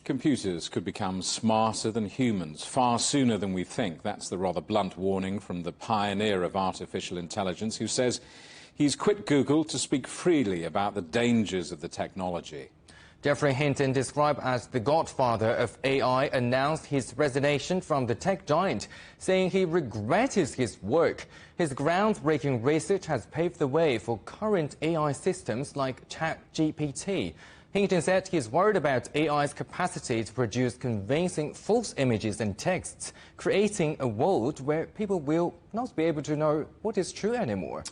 Computers could become smarter than humans far sooner than we think. That's the rather blunt warning from the pioneer of artificial intelligence, who says he's quit Google to speak freely about the dangers of the technology. Geoffrey Hinton, described as the godfather of AI, announced his resignation from the tech giant, saying he regretted his work. His groundbreaking research has paved the way for current AI systems like ChatGPT. Hinton said he's worried about AI's capacity to produce convincing false images and texts, creating a world where people will not be able to know what is true anymore.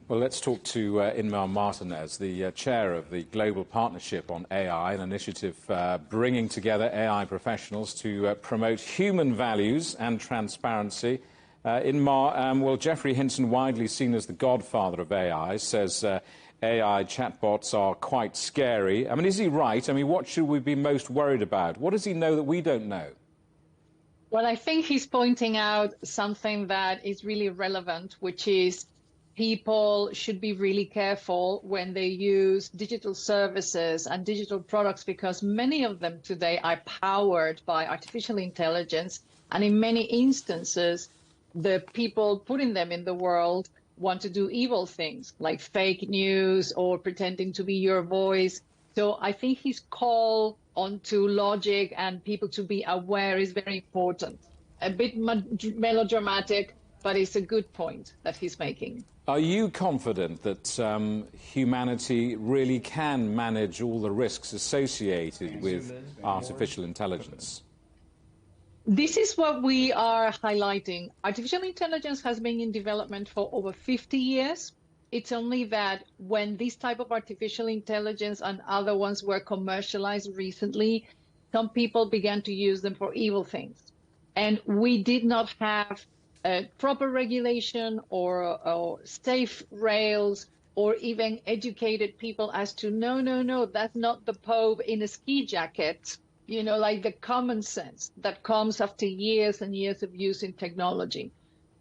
Well, let's talk to Inma Martinez, the chair of the Global Partnership on AI, an initiative bringing together AI professionals to promote human values and transparency. Inma, well, Geoffrey Hinton, widely seen as the godfather of AI, says AI chatbots are quite scary. I mean, is he right? I mean, what should we be most worried about? What does he know that we don't know? Well, I think he's pointing out something that is really relevant, which is people should be really careful when they use digital services and digital products, because many of them today are powered by artificial intelligence. And in many instances, the people putting them in the world want to do evil things like fake news or pretending to be your voice. So I think his call onto logic and people to be aware is very important. A bit melodramatic, but it's a good point that he's making. Are you confident that humanity really can manage all the risks associated with artificial intelligence? This is what we are highlighting. Artificial intelligence has been in development for over 50 years. It's only that when this type of artificial intelligence and other ones were commercialized recently, some people began to use them for evil things. And we did not have proper regulation or safe rails or even educated people as to, no, that's not the Pope in a ski jacket. You know, like the common sense that comes after years and years of using technology.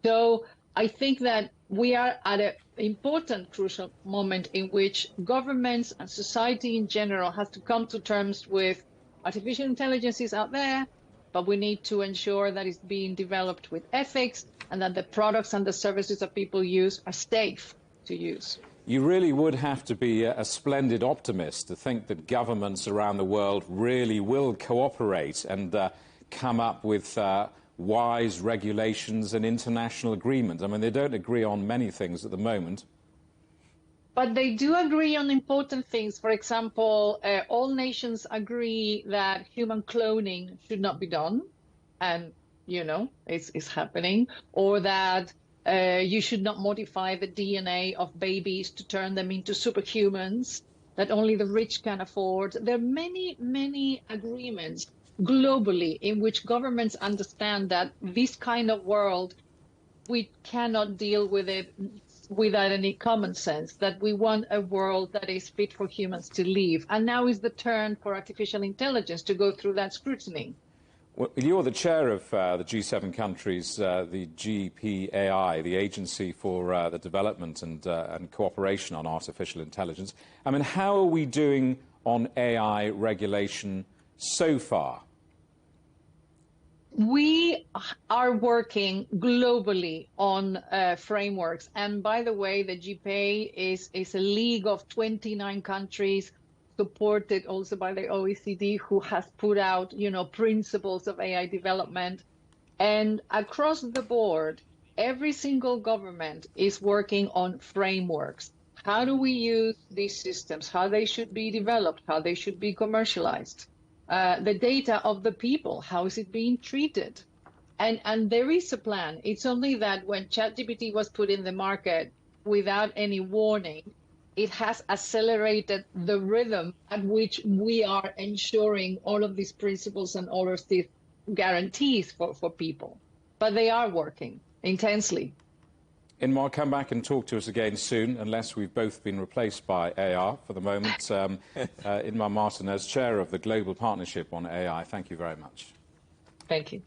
So I think that we are at an important, crucial moment in which governments and society in general has to come to terms with artificial intelligence is out there, but we need to ensure that it's being developed with ethics and that the products and the services that people use are safe to use. You really would have to be a splendid optimist to think that governments around the world really will cooperate and come up with wise regulations and international agreements. I mean, they don't agree on many things at the moment. But they do agree on important things. For example, all nations agree that human cloning should not be done. And, you know, it's happening. Or that you should not modify the DNA of babies to turn them into superhumans that only the rich can afford. There are many, many agreements globally in which governments understand that this kind of world, we cannot deal with it without any common sense, that we want a world that is fit for humans to live. And now is the turn for artificial intelligence to go through that scrutiny. Well, you're the chair of the G7 countries, the GPAI, the Agency for the Development and Cooperation on Artificial Intelligence. I mean, how are we doing on AI regulation so far? We are working globally on frameworks. And by the way, the GPAI is a league of 29 countries, supported also by the OECD, who has put out, you know, principles of AI development. And across the board, every single government is working on frameworks. How do we use these systems? How they should be developed? How they should be commercialized? The data of the people, how is it being treated? And there is a plan. It's only that when ChatGPT was put in the market without any warning, it has accelerated the rhythm at which we are ensuring all of these principles and all of these guarantees for people. But they are working intensely. Inma, come back and talk to us again soon, unless we've both been replaced by AI for the moment. Inma Martinez, chair of the Global Partnership on AI, thank you very much. Thank you.